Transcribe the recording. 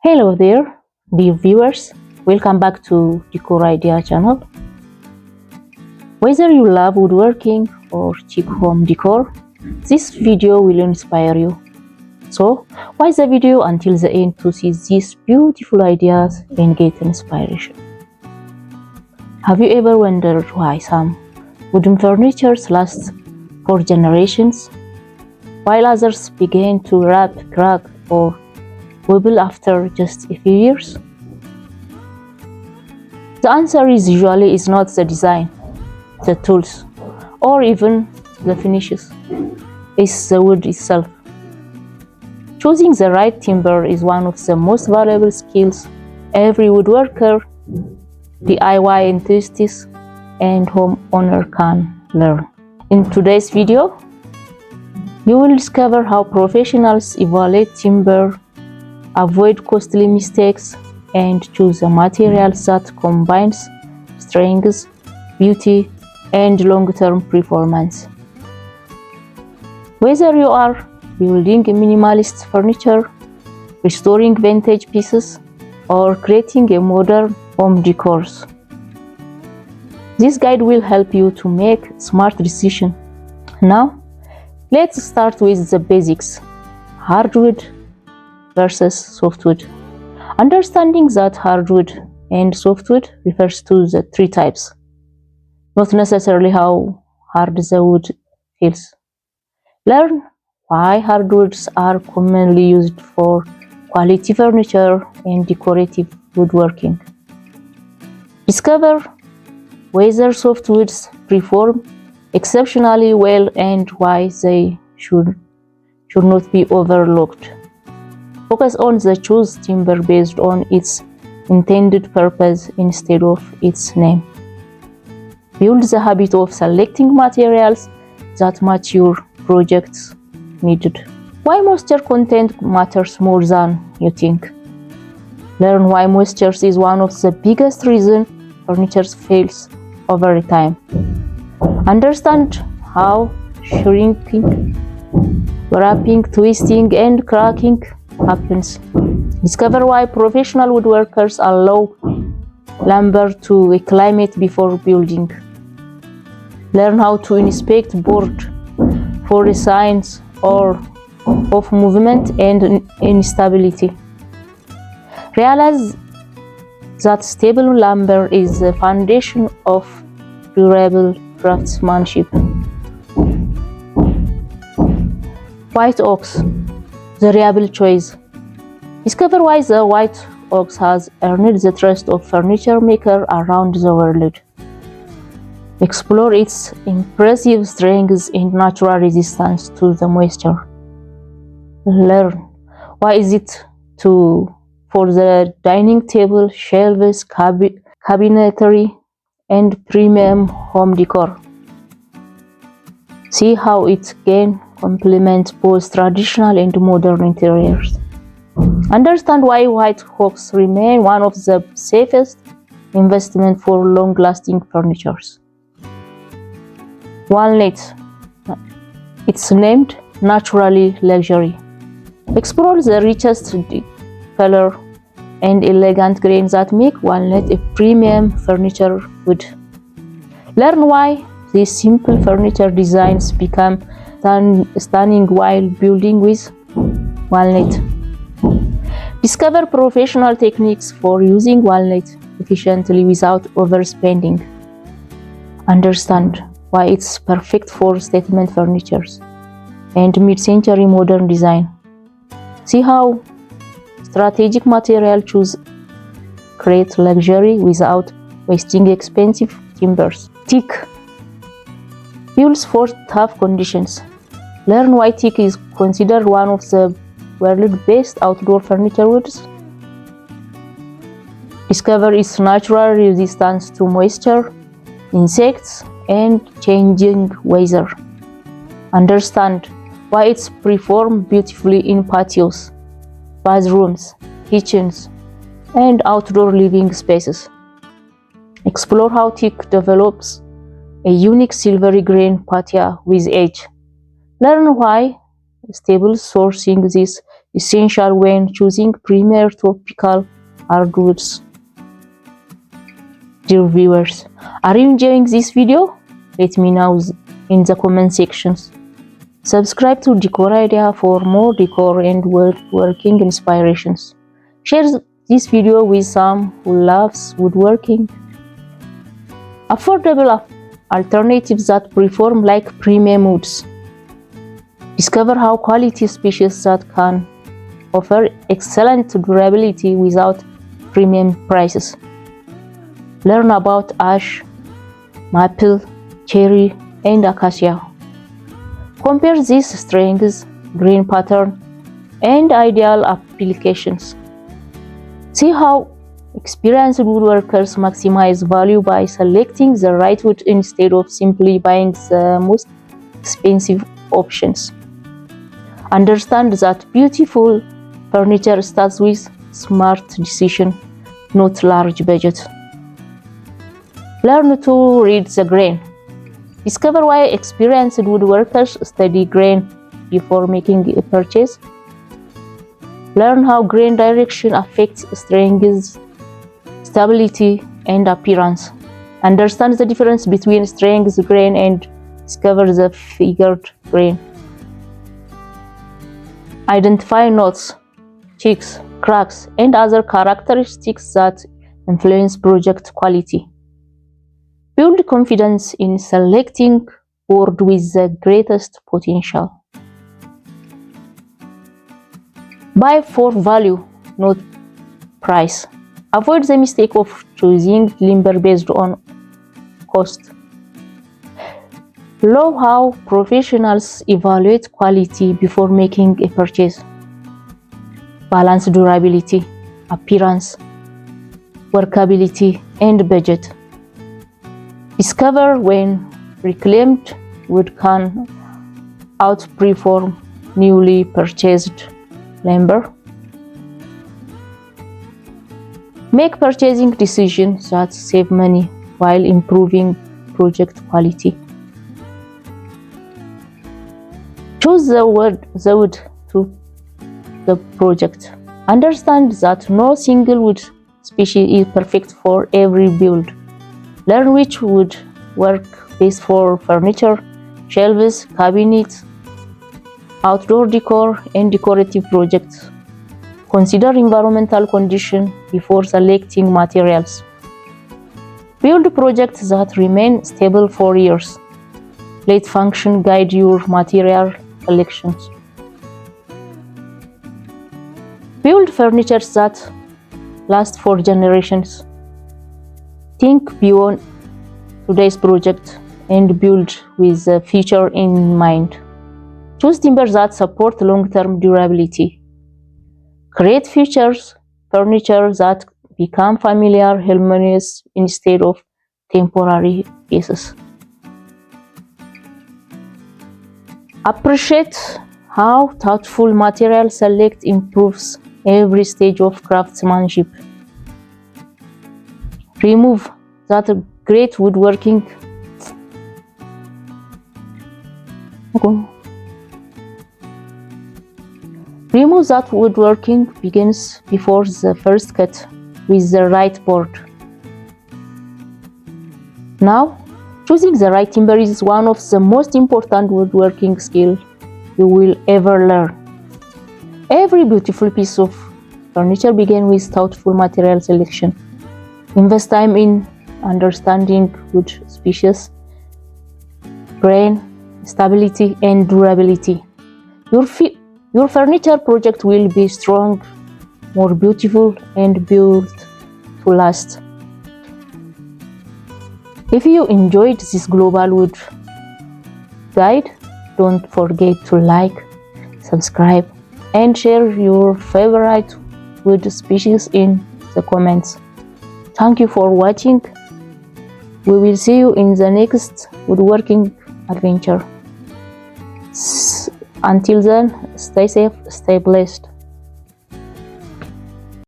Hello there, dear viewers. Welcome back to Decor Idea channel. Whether you love woodworking or chic home decor, this video will inspire you. So, watch the video until the end to see these beautiful ideas and get inspiration. Have you ever wondered why some wooden furniture lasts for generations, while others begin to rot, crack, or wobble after just a few years? The answer is usually not the design, the tools, or even the finishes. It's the wood itself. Choosing the right timber is one of the most valuable skills every woodworker, DIY enthusiast, and homeowner can learn. In today's video, you will discover how professionals evaluate timber, avoid costly mistakes, and choose a material that combines strength, beauty, and long-term performance. Whether you are building minimalist furniture, restoring vintage pieces, or creating a modern home decors, this guide will help you to make smart decisions. Now, let's start with the basics: hardwood versus softwood. Understanding that hardwood and softwood refers to the three types, not necessarily how hard the wood feels. Learn why hardwoods are commonly used for quality furniture and decorative woodworking. Discover whether softwoods perform exceptionally well and why they should not be overlooked. Focus on the choose timber based on its intended purpose instead of its name. Build the habit of selecting materials that match your project's needed. Why moisture content matters more than you think. Learn why moisture is one of the biggest reasons furniture fails over time. Understand how shrinking, wrapping, twisting, and cracking happens. Discover why professional woodworkers allow lumber to acclimate before building. Learn how to inspect board for signs of movement and instability. Realize that stable lumber is the foundation of durable craftsmanship. White oaks, the reliable choice. Discover why the white oak has earned the trust of furniture makers around the world. Explore its impressive strength and natural resistance to the moisture. Learn why is it for the dining table, shelves, cabinetry, and premium home decor. See how it can complement both traditional and modern interiors. Understand why white oaks remain one of the safest investments for long-lasting furniture. Walnut, it's named naturally luxury. Explore the richest color and elegant grains that make walnut a premium furniture wood. Learn why these simple furniture designs become stunning while building with walnut. Discover professional techniques for using walnut efficiently without overspending. Understand why it's perfect for statement furniture and mid-century modern design. See how strategic material choose create luxury without wasting expensive timbers. Teak builds for tough conditions. Learn why teak is considered one of the world's best outdoor furniture woods. Discover its natural resistance to moisture, insects, and changing weather. Understand why it's performed beautifully in patios, bathrooms, kitchens, and outdoor living spaces. Explore how teak develops a unique silvery green patina with age. Learn why stable sourcing this essential when choosing premier tropical hardwoods. Dear viewers, are you enjoying this video? Let me know in the comment sections. Subscribe to Decor Idea for more decor and woodworking inspirations. Share this video with some who loves woodworking. Affordable alternatives that perform like premium woods. Discover how quality species that can offer excellent durability without premium prices. Learn about ash, maple, cherry, and acacia. Compare these strengths, grain pattern, and ideal applications. See how experienced woodworkers maximize value by selecting the right wood instead of simply buying the most expensive options. Understand that beautiful furniture starts with smart decision, not large budget. Learn to read the grain. Discover why experienced woodworkers study grain before making a purchase. Learn how grain direction affects strength, stability, and appearance. Understand the difference between strength grain and discover the figured grain. Identify knots, cheeks, cracks, and other characteristics that influence project quality. Build confidence in selecting board with the greatest potential. Buy for value, not price. Avoid the mistake of choosing lumber based on cost. Know how professionals evaluate quality before making a purchase. Balance durability, appearance, workability, and budget. Discover when reclaimed wood can outperform newly purchased lumber. Make purchasing decisions that save money while improving project quality. Choose the wood to the project. Understand that no single wood species is perfect for every build. Learn which would work best for furniture, shelves, cabinets, outdoor decor, and decorative projects. Consider environmental conditions before selecting materials. Build projects that remain stable for years. Let function guide your material selections. Build furniture that last for generations. Think beyond today's project and build with the future in mind. Choose timber that support long-term durability. Create furniture that become familiar, harmonious instead of temporary pieces. Appreciate how thoughtful material select improves every stage of craftsmanship. Remove that great woodworking begins before the first cut with the right board. Now, choosing the right timber is one of the most important woodworking skills you will ever learn. Every beautiful piece of furniture begins with thoughtful material selection. Invest time in understanding wood species, grain, stability, and durability. Your furniture project will be strong, more beautiful, and built to last. If you enjoyed this global wood guide, don't forget to like, subscribe, and share your favorite wood species in the comments. Thank you for watching. We will see you in the next woodworking adventure. Until then, stay safe, stay blessed.